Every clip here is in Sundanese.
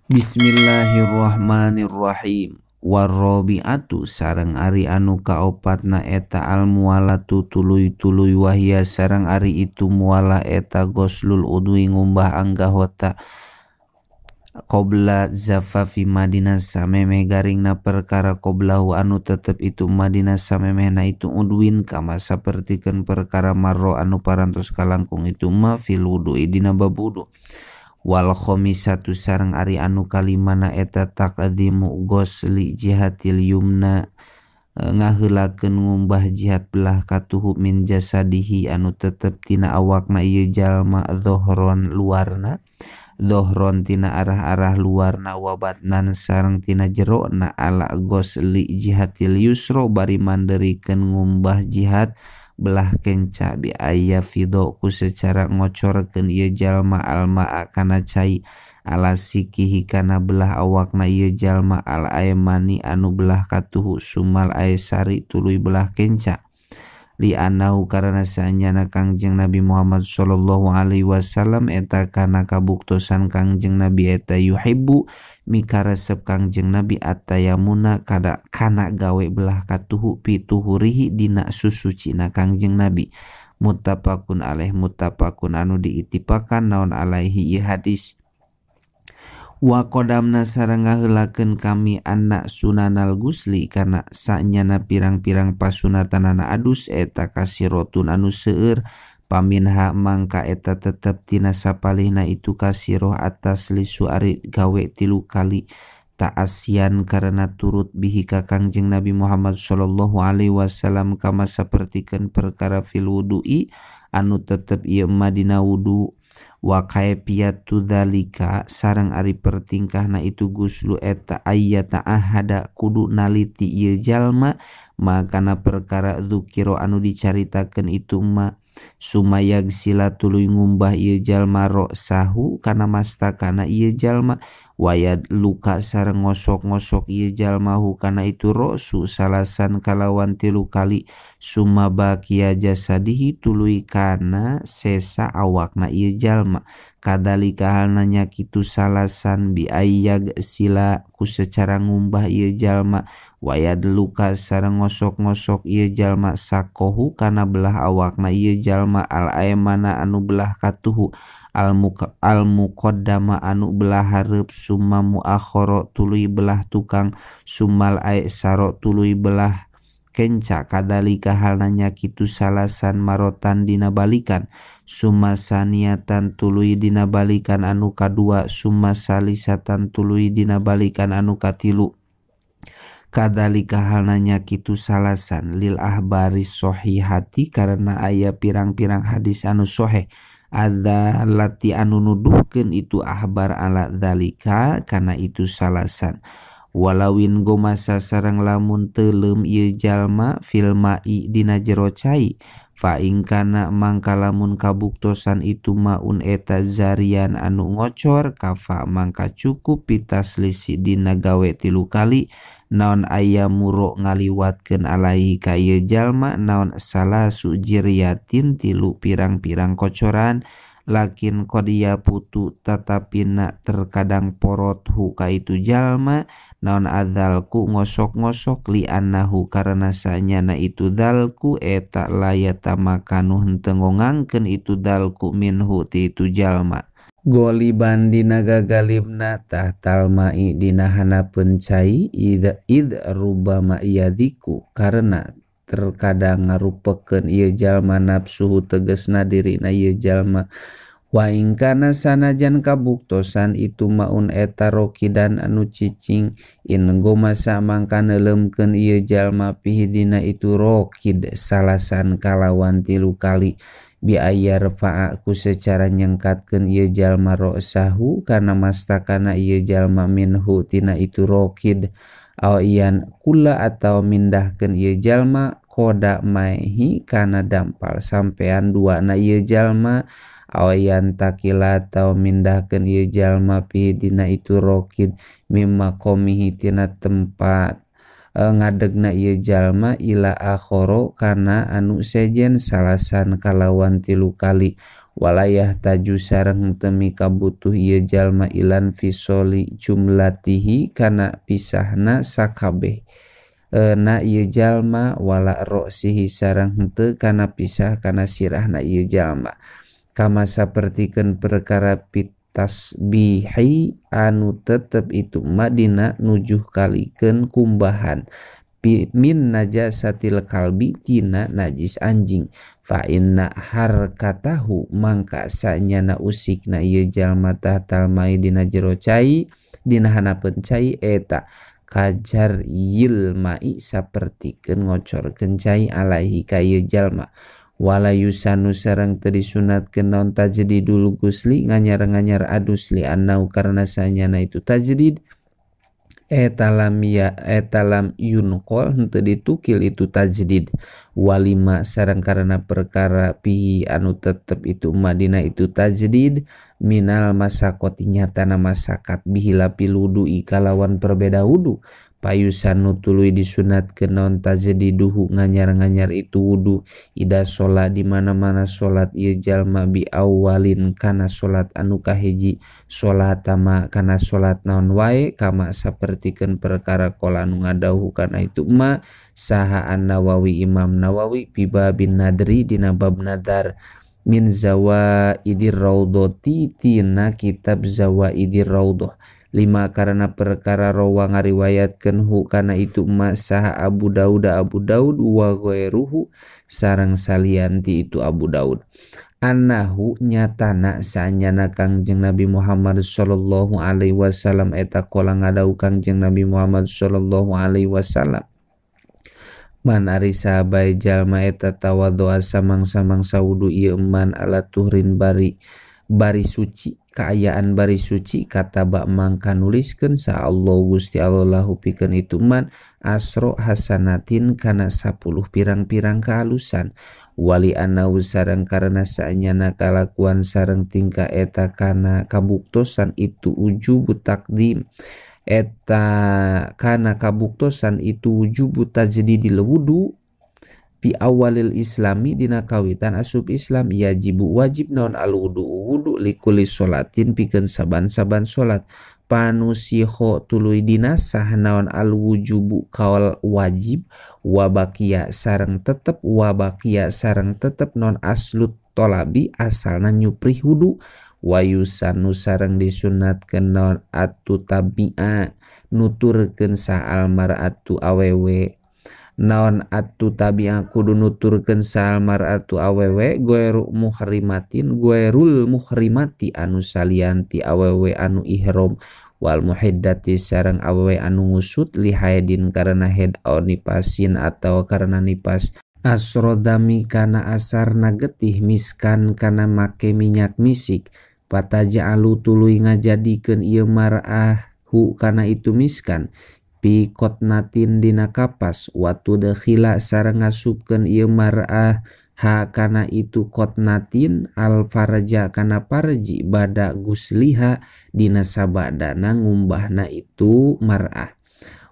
Bismillahirrahmanirrahim. Warrobi'atu sareng ari anu kaopatna eta almualatu tuluy-tuluy wahia sareng ari itu muala eta goslul udwi ngumbah anggahota qobla zafafi madina samemeh garingna perkara qoblahu anu tetep itu madina samemehna itu udwin kama sapertikeun perkara marro anu parantos kalangkung itu ma fil wudu'i dina bab wudu. Wal khomisatu sareng ari anu kalimana eta taqdimu gosli jihatil yumna ngaheulakeun ngumbah jihad belah katuhu min jasadihi anu tetep tina awakna ieu jalma dhohron luarna dhohron tina arah-arah luarna wa batnan sareng tina jerona ala gosli jihatil yusro bari manderikeun ngumbah jihad belah kenca bi aya fidoku secara ngocorkeun ieu jalma alma kana cai ala sikihi kana belah awakna ieu jalma al aymani anu belah katuhu sumal aysari tuluy belah kenca li anahu karana saenyana Kangjeng Nabi Muhammad sallallahu alaihi wasallam eta kana kabuktosan Kangjeng Nabi eta yuhibbu mikaresep Kangjeng Nabi atayamuna kana gawe belah katuhu pituhurihi dina susucina Kangjeng Nabi. Muttafaqun alaih muttafaqun anu diitipakan naon alaihi ieu hadis. Wa qadamna sareng ngaheulakeun kami anak sunanal gusli kana sanyana pirang-pirang pasunatanana adus eta kasirotun anu seueur paminha mangka eta tetep tina sapalihna itu kasiroh atas lisu ari gawe 3 kali ta'asyan karena turut bihi ka Kangjeng Nabi Muhammad sallallahu alaihi wasallam kama sapertikeun perkara fil wudu'i anu tetep ieu madina wudu. Wa kaifiyatu dzalika sareng ari pertingkahna itu guslu eta ayyata ahada kudu naliti ieu jalma makana perkara dzukiro anu dicaritakeun itu ma sumayag sila tuluy ngumbah ieu jalma sahu kana mastakana ieu jalma wayad luka sareng ngosok-ngosok ieu jalma hu kana itu rosu salasan kalawan 3 kali sumabakia jasadihi tuluy kana sesa awakna ieu jalma kadalika halna kitu salasan bi ayyag sila ku secara ngumbah ieu jalma wayad luka sareng ngosok-ngosok ieu jalma sakohu kana belah awakna ieu jalma al aymana anu belah katuhu al muqaddama anu belah hareup summa muakhara tuluy belah tukang sumal aysara tuluy belah kenca kadalika halna kitu salasan marotan dina balikan summa saniatan tuluy dina balikan anu kadua summa salisatan tuluy dina balikan anu katilu kadalika halna kitu salasan lil ahbari sahihati karena aya pirang-pirang hadis anu sahih ada lati anu nuduhkeun itu ahbar ala dalika kana itu salasan walawin gomasa sareng lamun teuleum ieu jalma fil ma'i dina jero cai fa ing kana mangka lamun kabuktosan itu maun eta zarian anu ngocor kafa mangka cukup pitaslisi dina gawe 3 kali naon aya muro ngaliwatkeun alaihi ka ieu jalma naon salah sujiriatin 3 pirang-pirang kocoran lakin qadiya putu tatapina terkadang porot hu ka itu jalma naon adzalku ngosok-ngosok li annahu karana sanyana itu dalku eta layata makanu henteu ngongangkeun itu dalku minhu ti itu jalma goliban dina gagalibna tahtal ma'i dina hanapeun cai id rubama yadiku karena terkadang ngarupekeun ieu jalma nafsuhu tegasna dirina ieu jalma wa ing kana sanajan kabuktosan itu maun eta rokidan anu cicing in gomasa mangka neuleumkeun ieu jalma pihi dina itu rokid salasan kalawan 3 kali bi ayar fa'a ku secara nyengkatkeun ieu jalma sahu kana mastakana ieu jalma minhu tina itu rokid awian kula atau mindahkeun ieu jalma koda maihi kana dampal sampean 2 na ieu jalma awian takila atau mindahkeun ieu jalma pi dina itu rokid mimma qomihi tina tempat ngadegna ieu jalma ila akhoro kana anu sejen salasan kalawan 3 kali walayah taju sareng temi kabutuh ieu jalma ilan fisoli jumlatihi kana pisahna sakabeh na ieu jalma wala ro'sihi sareng henteu kana pisah kana sirahna ieu jalma kama sapertikeun perkara tasbihi anu tetep itu madina nujuh kalikeun kumbahan min najasatil kalbi tina najis anjing fa inna harkatahu mangka sanyana usikna ieu jalma tahtal mai dina jero cai dina hanapeun cai eta kajar yil mai sapertikeun ngocorkeun cai alaihi ka ieu jalma wala yusanu sareng teu disunatkeun naon tajdid dulu gusli nganyar-nganyar adusli annau karna sanyana itu tajdid etalam yunqol henteu ditukil itu tajdid walima sareng karena perkara pihi anu tetep itu madina itu tajdid minal masakoti nyatana masakat bihila piludu ikalawan perbeda wudu payusan nutului disunatkeun naon tajdiduhu nganyar-nganyar itu wudu ida sholat di mana-mana sholat ieu jalma bi awalin kana sholat anu kahiji sholat tama kana sholat naon wae kama sapertikeun perkara qala anu ngadawuh kana itu ma saha an-Nawawi Imam Nawawi fi babin nadri dina bab nadar min zawaidir raudhati tina kitab zawaidir raudhah lima karena perkara rawa ngariwayatkeun hu kana itu ma saha Abu Daud wa ghairuhu sareng salianti itu Abu Daud annahu nyatana sanyana Kangjeng Nabi Muhammad sallallahu alaihi wasallam eta qala ngadawuh Kangjeng Nabi Muhammad sallallahu alaihi wasallam man ari sahabai jalma eta tawaddoa samang-samangsa wudu ieu man ala tuhrin bari suci kaayaan bari suci kata bak mangka nuliskeun sa Allah Gusti Allah lahu pikeun itu man asro hasanatin kana 10 pirang-pirang kehalusan wali anau sareng karena saanyana kalakuan sareng tingkah eta kana kabuktosan itu ujubu takdim eta kana kabuktosan itu wujubu tajdidil wudu pi awalil islami dina kawitan asup Islam yajibu wajib naon al wudu likuli sholatin pikeun saban-saban salat panusiho tuluy dina sah naon al wujubu kaul wajib wabakia sareng tetep naon aslut tolabi asalna nyupri wudu wayusanu sareng disunatkeun naon atu tabi'a nuturkeun sa almar'atu awewe naon atu tabi'a kudu nuturkeun sa almar'atu awewe guerul muhrimati anu salianti awewe anu ihram wal muhiddati sareng awewe anu ngusut lihaidin karena haid au nipasin atau karena nipas asrodami kana asarna getih miskan kana make minyak misik pataja'alu tuluy ngajadikeun ieu mar'ah hu kana itu miskan pi kotnatin dina kapas watu dakhila sareng ngasupkeun ieu mar'ah ha kana itu kotnatin al farja kana parji bada gusliha dina sabadana ngumbahna itu mar'ah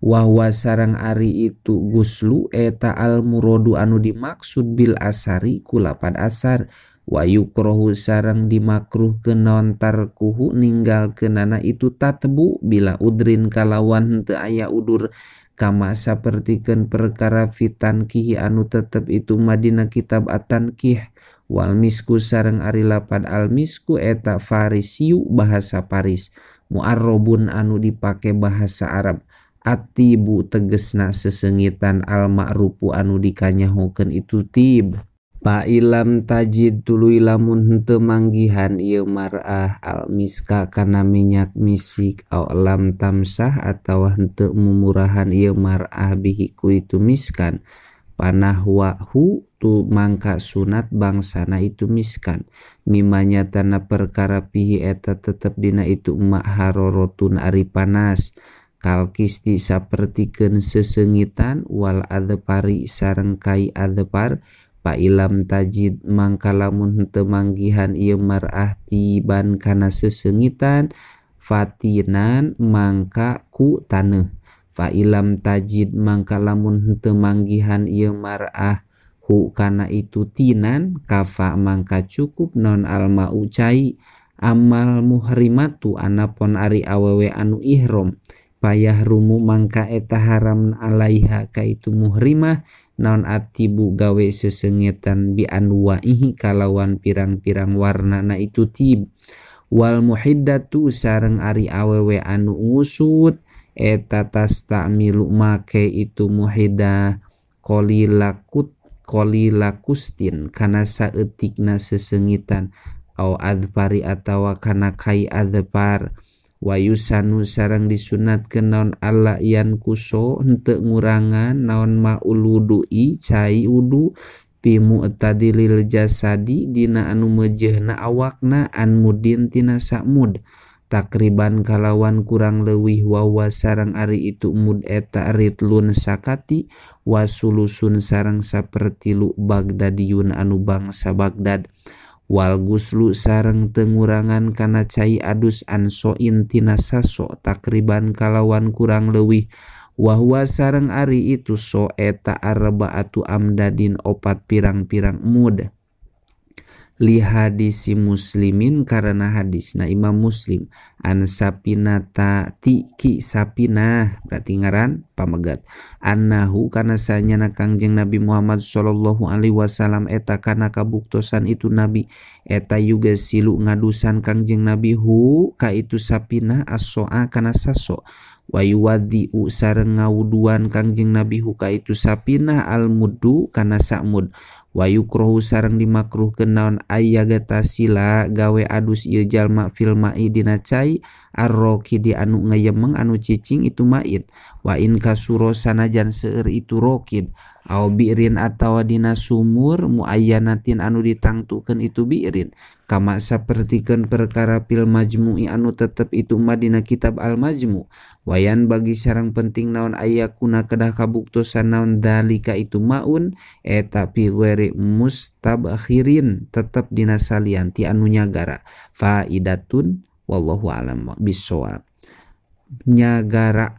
wahwa sareng ari itu guslu eta al muradu anu dimaksud bil asari kulapan asar wa yukrohu sareng dimakruhkeun naon tarkuhu ninggalkeunana itu tatbu bila udrin kalawan henteu aya udur kama sapertikeun perkara fitan kihi anu tetep itu madina kitab at-tankih wal misku sareng ari lapad al misku eta farisiu bahasa Paris muarrobun anu dipake bahasa Arab atibu tegesna sesengitan al ma'rufu anu dikanyahokeun itu tib pa ilam tajid tuluy lamun henteu manggihan ieu mar'ah al miska kana minyak misik au lam tamsah atawa henteu mumurahan ieu mar'ah bihi ku itu miskan panahwahu tu mangka sunat bangsana itu miskan mimanya tana perkara pihi eta tetep dina itu mak harorotun ari panas kalkisti sapertikeun sesengitan wal adepari sareng kai adepar pa ilam tajid mangka lamun henteu manggihan ieu mar'ah tiban kana sesengitan fatinan mangka ku taneuh fa ilam tajid mangka lamun henteu manggihan ieu mar'ah hu kana itu tinan kafa mangka cukup non alma ucai amal muhrimatu anapon ari awewe anu ihrom payah rumu mangka eta haram alaiha kaitu muhrimah naon atibu gawe sesengetan bi anwaihi kalawan pirang-pirang warna na itu tib wal muhiddatu sareng ari awewe anu ngusut eta tastamilu make itu muhiddah kolilakustin kana saeutikna sesengitan au adpari atawa kana kai adpar wayusanu sareng disunatkeun naon alla yan kuso henteu ngurangan naon maul wudu'i cai wudu fi mu'tadilil jasadi dina anu meujeuhna awakna an mudin tina sakmud takriban kalawan kurang leuwih wawa sareng ari itu mud eta ritlun sakati wasulusun sareng sapertilu Bagdadiyun anu bangsa Bagdad wal guslu sareng tengurangan kana cai adus ansoin tina saso takriban kalawan kurang leuwih wahwa sareng ari itu so eta arba'atu amdadin opat pirang-pirang mud li hadisi muslimin karena hadisna Imam Muslim an sapinata tiki sapinah berarti ngaran pamegat annahu kana sanyana Kangjeng Nabi Muhammad sallallahu alaihi wasallam eta kana kabuktosan itu Nabi eta juga silu ngadusan Kangjeng Nabi hu ka itu sapinah as-so'a kana saso wa yuwaddi'u sareng ngawuduan Kangjeng Nabi hu ka itu sapinah al-muddu kana sakmud wa yukrohu sareng dimakruhkeun naon ayyagata sila gawe adus ieu jalma fil ma'i dina cai arroki di anu ngayemeng anu cicing itu mait wa in kasuro sanajan seueur itu rokid au bi'rin atawa dina sumur muayyanatin anu ditangtukeun itu bi'rin kama sapertikeun perkara fil majmu'i anu tetep itu mah dina kitab al majmu' wayan bagi sareng penting naon ayakuna kedah kabuktosan naon dalika itu maun eta fi ghairi mustabakhirin tetep dina salian ti anu nyagara faidatun wallahu alam bisawab nyagara